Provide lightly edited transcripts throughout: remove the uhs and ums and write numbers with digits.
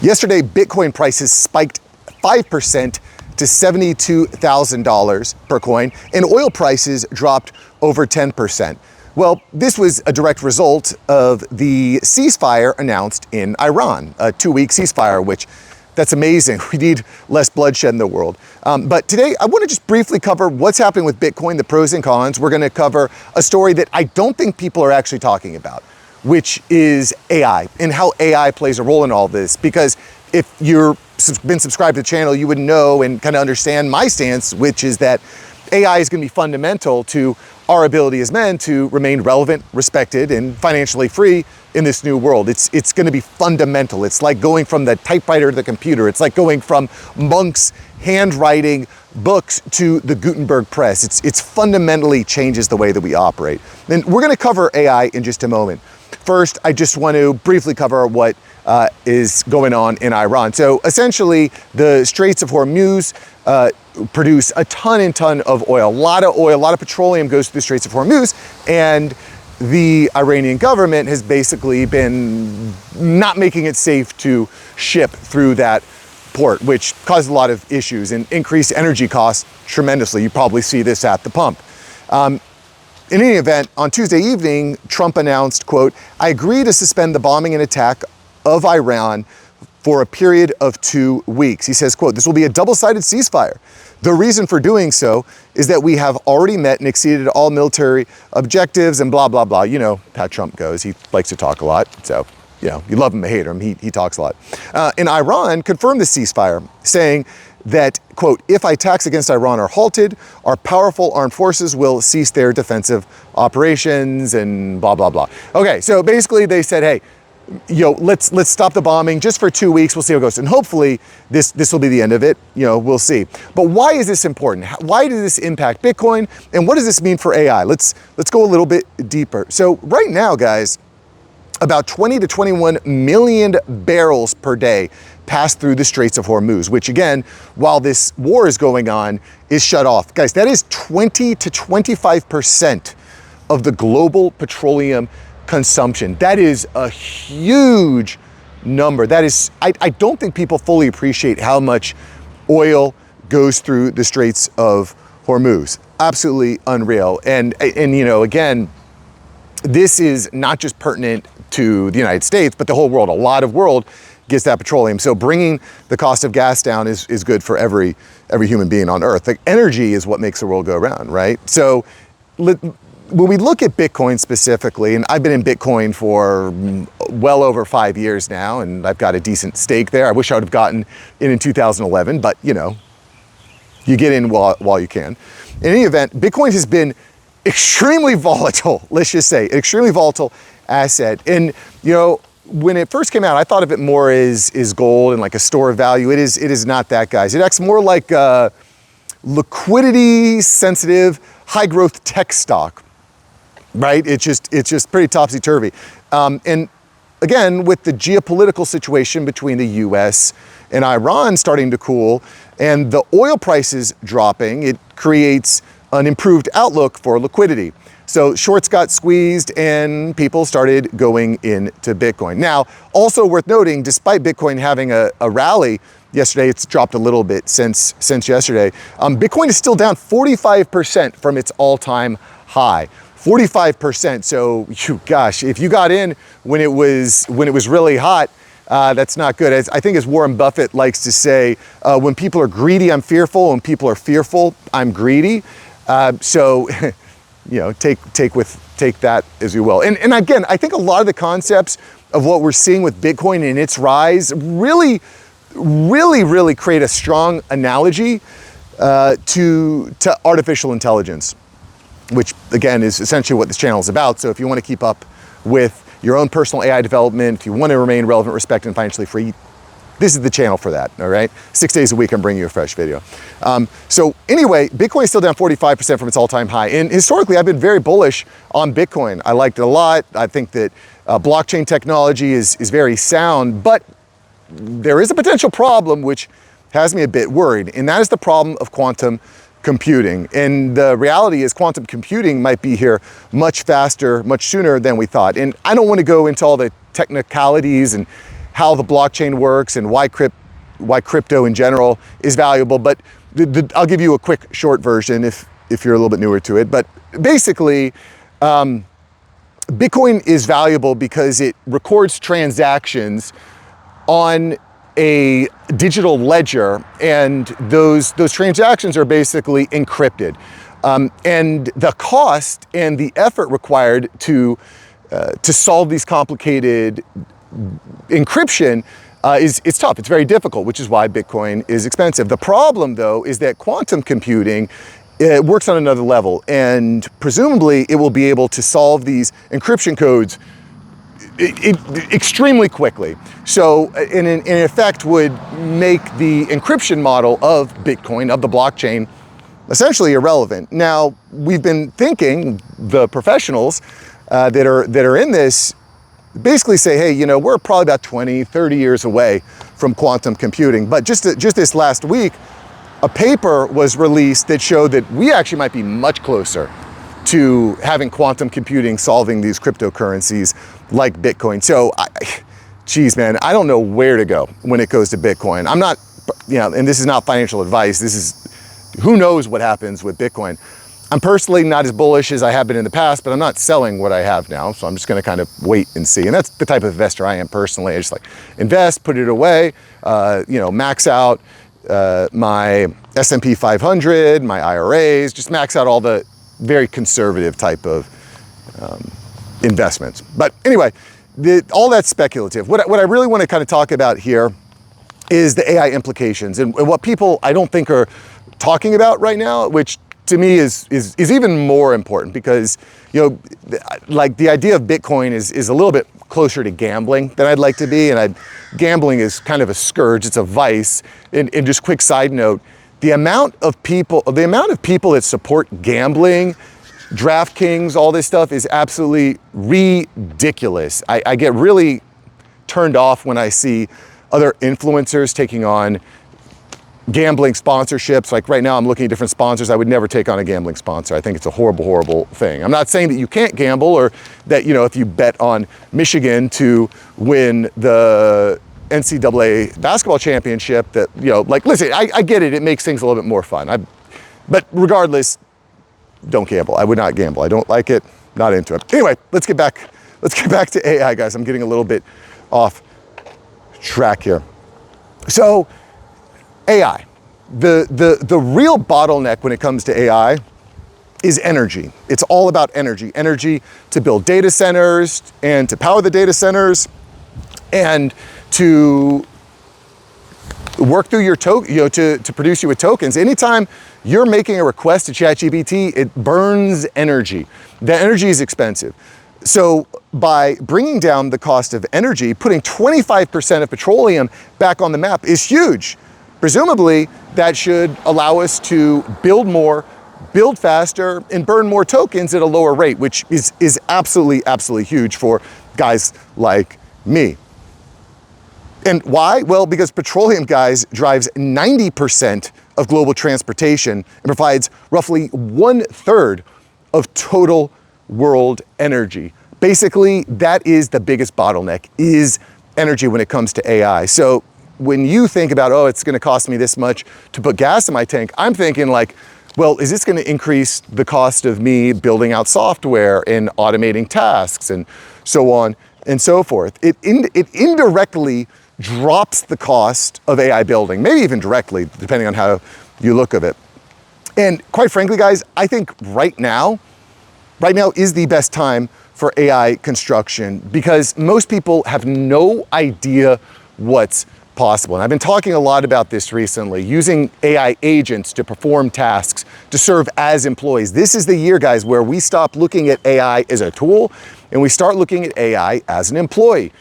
Yesterday, Bitcoin prices spiked 5% to $72,000 per coin, and oil prices dropped over 10%. Well, this was a direct result of the ceasefire announced in Iran, a 2-week ceasefire, which that's amazing. We need less bloodshed in the world. But today, I want to just briefly cover what's happening with Bitcoin, the pros and cons. We're going to cover a story that I don't think people are actually talking about, which is AI and how AI plays a role in all this. Because if you've been subscribed to the channel, you would know and kind of understand my stance, which is that AI is going to be fundamental to our ability as men to remain relevant, respected, and financially free in this new world. It's going to be fundamental. It's like going from the typewriter to the computer. It's like going from monks handwriting books to the Gutenberg press. It's fundamentally changes the way that we operate. And we're going to cover AI in just a moment. First, I just want to briefly cover what is going on in Iran. So essentially, the Straits of Hormuz produce a ton of oil. A lot of petroleum goes through the Straits of Hormuz, and the Iranian government has basically been not making it safe to ship through that port, which caused a lot of issues and increased energy costs tremendously. You probably see this at the pump. In any event, on Tuesday evening, Trump announced, quote, "I agree to suspend the bombing and attack of Iran for a period of 2 weeks." He says, quote, "This will be a double-sided ceasefire. The reason for doing so is that we have already met and exceeded all military objectives," and blah, blah, blah. You know how Trump goes. He likes to talk a lot. So, you know, you love him or hate him. He talks a lot. And Iran confirmed the ceasefire, saying that, quote, "If attacks against Iran are halted, our powerful armed forces will cease their defensive operations," and blah, blah, blah. Okay, so basically they said, hey, let's stop the bombing just for 2 weeks. We'll see how it goes. And hopefully this will be the end of it. We'll see. But why is this important? Why does this impact Bitcoin? And what does this mean for AI? Let's go a little bit deeper. So right now, guys, about 20 to 21 million barrels per day pass through the Straits of Hormuz, which again, while this war is going on, is shut off. Guys, that is 20 to 25% of the global petroleum consumption. That is a huge number. That is, I don't think people fully appreciate how much oil goes through the Straits of Hormuz. Absolutely unreal. And again, this is not just pertinent to the United States, but the whole world. A lot of world gets that petroleum. So bringing the cost of gas down is good for every human being on Earth. Like, energy is what makes the world go around, right? So when we look at Bitcoin specifically, and I've been in Bitcoin for well over 5 years now, and I've got a decent stake there. I wish I would have gotten in 2011, but you get in while you can. In any event, Bitcoin has been extremely volatile, let's just say, extremely volatile asset. And when it first came out, I thought of it more as gold and like a store of value. It is not that, guys. It acts more like a liquidity sensitive, high growth tech stock, right? It's just pretty topsy-turvy. And again, with the geopolitical situation between the US and Iran starting to cool and the oil prices dropping, it creates an improved outlook for liquidity. So shorts got squeezed and people started going into Bitcoin. Now, also worth noting, despite Bitcoin having a rally yesterday, it's dropped a little bit since yesterday. Bitcoin is still down 45% from its all-time high. 45%. So, gosh, if you got in when it was really hot, that's not good. I think as Warren Buffett likes to say, when people are greedy, I'm fearful. When people are fearful, I'm greedy. So, take that as you will. And again, I think a lot of the concepts of what we're seeing with Bitcoin and its rise really create a strong analogy to artificial intelligence, which again is essentially what this channel is about. So if you want to keep up with your own personal AI development, if you want to remain relevant, respected, and financially free, this is the channel for that, all right? 6 days a week, I'm bringing you a fresh video. So anyway, Bitcoin is still down 45% from its all-time high. And historically, I've been very bullish on Bitcoin. I liked it a lot. I think that blockchain technology is very sound, but there is a potential problem which has me a bit worried, and that is the problem of quantum computing. And the reality is quantum computing might be here much faster, much sooner than we thought. And I don't want to go into all the technicalities and how the blockchain works and why crypto in general is valuable. But I'll give you a quick short version if you're a little bit newer to it. But basically, Bitcoin is valuable because it records transactions on a digital ledger, and those transactions are basically encrypted. And the cost and the effort required to solve these complicated encryption it's tough. It's very difficult, which is why Bitcoin is expensive. The problem, though, is that quantum computing works on another level, and presumably it will be able to solve these encryption codes extremely quickly. So in effect would make the encryption model of Bitcoin, of the blockchain, essentially irrelevant. Now, we've been thinking, the professionals that are in this basically say, hey, you know, we're probably about 20, 30 years away from quantum computing. But just this last week, a paper was released that showed that we actually might be much closer to having quantum computing solving these cryptocurrencies like Bitcoin. So, geez, man, I don't know where to go when it goes to Bitcoin. I'm not, you know, and this is not financial advice. This is, who knows what happens with Bitcoin. I'm personally not as bullish as I have been in the past, but I'm not selling what I have now. So I'm just gonna kind of wait and see. And that's the type of investor I am personally. I just like invest, put it away, you know, max out my S&P 500, my IRAs, just max out all the very conservative type of investments. But anyway, all that's speculative. What I really want to kind of talk about here is the AI implications and what people I don't think are talking about right now, which to me is even more important because, you know, like the idea of Bitcoin is a little bit closer to gambling than I'd like to be. And gambling is kind of a scourge, it's a vice. And just quick side note, the amount of people that support gambling, DraftKings, all this stuff is absolutely ridiculous. I get really turned off when I see other influencers taking on gambling sponsorships. Like right now I'm looking at different sponsors. I would never take on a gambling sponsor. I think it's a horrible, horrible thing. I'm not saying that you can't gamble or that, you know, if you bet on Michigan to win the NCAA basketball championship that, you know, like, listen, I get it. It makes things a little bit more fun. But regardless, don't gamble. I would not gamble. I don't like it, not into it. Anyway, let's get back to AI, guys. I'm getting a little bit off track here. So AI, the real bottleneck when it comes to AI is energy. It's all about energy. Energy to build data centers and to power the data centers and to work through your token, you know, to produce you with tokens. Anytime you're making a request to ChatGPT, it burns energy. That energy is expensive. So by bringing down the cost of energy, putting 25% of petroleum back on the map is huge. Presumably, that should allow us to build more, build faster, and burn more tokens at a lower rate, which is absolutely, absolutely huge for guys like me. And why? Well, because petroleum, guys, drives 90% of global transportation and provides roughly 1/3 of total world energy. Basically, that is the biggest bottleneck, is energy when it comes to AI. So when you think about, oh, it's gonna cost me this much to put gas in my tank, I'm thinking like, well, is this gonna increase the cost of me building out software and automating tasks and so on and so forth? It indirectly drops the cost of AI building, maybe even directly, depending on how you look at it. And quite frankly, guys, I think right now is the best time for AI construction because most people have no idea what's possible. And I've been talking a lot about this recently, using AI agents to perform tasks, to serve as employees. This is the year, guys, where we stop looking at AI as a tool and we start looking at AI as an employee.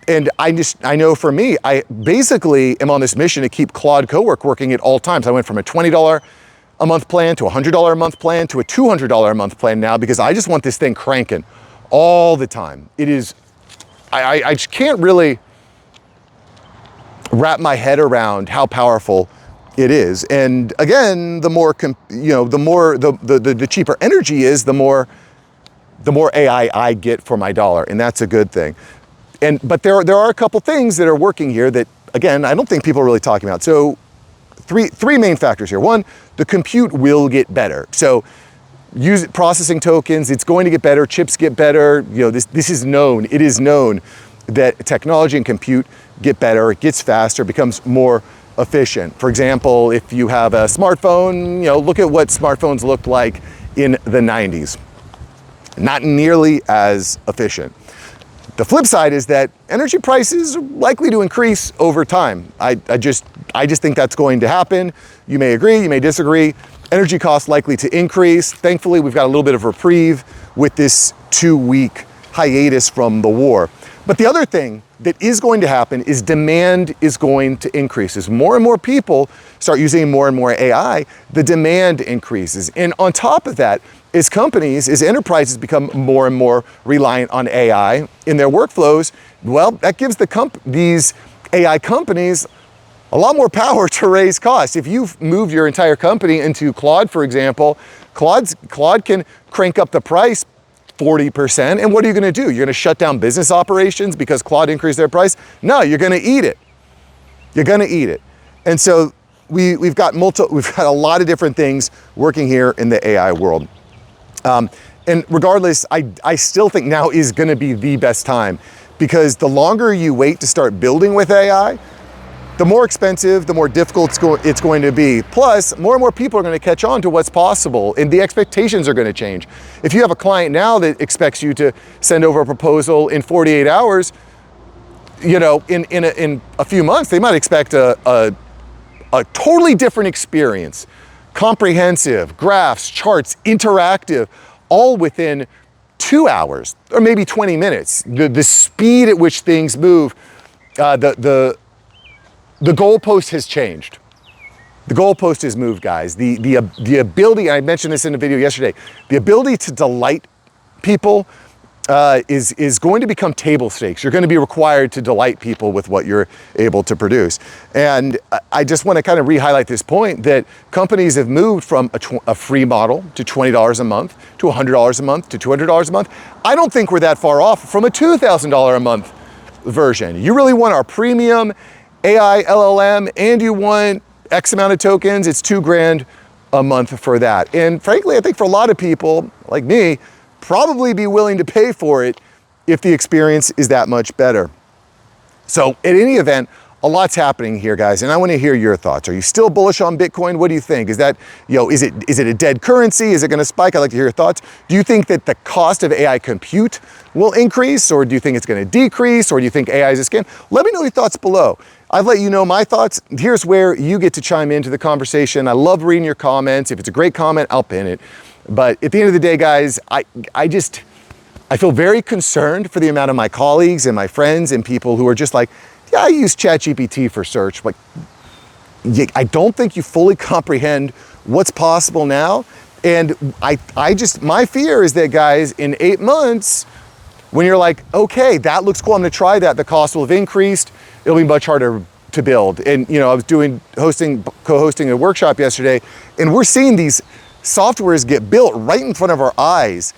And I know for me, I basically am on this mission to keep Claude Cowork working at all times. I went from a $20 a month plan to a $100 a month plan to a $200 a month plan now because I just want this thing cranking all the time. It is, I just can't really wrap my head around how powerful it is. And again, the more, you know, the cheaper energy is, the more AI I get for my dollar. And that's a good thing. But there are a couple things that are working here that, again, I don't think people are really talking about. So three main factors here. One, the compute will get better. So processing tokens, it's going to get better, chips get better. This is known. It is known that technology and compute get better, it gets faster, becomes more efficient. For example, if you have a smartphone, look at what smartphones looked like in the 90s. Not nearly as efficient. The flip side is that energy prices are likely to increase over time. I just think that's going to happen. You may agree, you may disagree. Energy costs likely to increase. Thankfully, we've got a little bit of reprieve with this 2-week hiatus from the war. But the other thing that is going to happen is demand is going to increase. As more and more people start using more and more AI, the demand increases. And on top of that, as enterprises become more and more reliant on AI in their workflows, well, that gives these AI companies a lot more power to raise costs. If you've moved your entire company into Claude, for example, Claude can crank up the price 40%. And what are you gonna do? You're gonna shut down business operations because Claude increased their price? No, you're gonna eat it. You're gonna eat it. And so we've got a lot of different things working here in the AI world. And regardless, I still think now is gonna be the best time, because the longer you wait to start building with AI, the more expensive, the more difficult it's going to be. Plus, more and more people are going to catch on to what's possible, and the expectations are going to change. If you have a client now that expects you to send over a proposal in 48 hours, in a few months, they might expect a totally different experience. Comprehensive, graphs, charts, interactive, all within 2 hours, or maybe 20 minutes. The speed at which things move, the goalpost has changed. The goalpost has moved, guys. The ability, I mentioned this in a video yesterday, the ability to delight people is going to become table stakes. You're going to be required to delight people with what you're able to produce. And I just want to kind of re-highlight this point that companies have moved from a free model to $20 a month, to $100 a month, to $200 a month. I don't think we're that far off from a $2,000 a month version. You really want our premium AI LLM and you want X amount of tokens, it's $2,000 a month for that. And frankly, I think for a lot of people like me, probably be willing to pay for it if the experience is that much better. So at any event, a lot's happening here, guys, and I want to hear your thoughts. Are you still bullish on Bitcoin? What do you think? Is that, is it a dead currency? Is it going to spike? I'd like to hear your thoughts. Do you think that the cost of AI compute will increase, or do you think it's going to decrease, or do you think AI is a scam? Let me know your thoughts below. I've let you know my thoughts. Here's where you get to chime into the conversation. I love reading your comments. If it's a great comment, I'll pin it. But at the end of the day, guys, I feel very concerned for the amount of my colleagues and my friends and people who are just like, yeah, I use ChatGPT for search. But I don't think you fully comprehend what's possible now. And my fear is that, guys, in 8 months, when you're like, okay, that looks cool, I'm gonna try that, the cost will have increased, it'll be much harder to build. And I was co-hosting a workshop yesterday, and we're seeing these softwares get built right in front of our eyes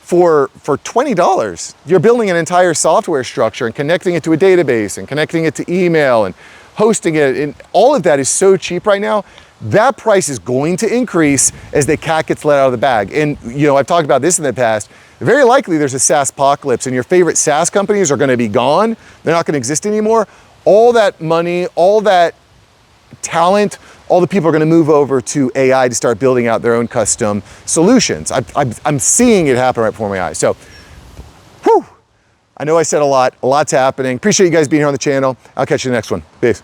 for $20. You're building an entire software structure and connecting it to a database and connecting it to email and hosting it, and all of that is so cheap right now. That price is going to increase as the cat gets let out of the bag. And I've talked about this in the past. Very likely there's a SaaS apocalypse and your favorite SaaS companies are going to be gone. They're not going to exist anymore. All that money, all that talent, all the people are going to move over to AI to start building out their own custom solutions. I'm seeing it happen right before my eyes. So, I know I said a lot. A lot's happening. Appreciate you guys being here on the channel. I'll catch you in the next one. Peace.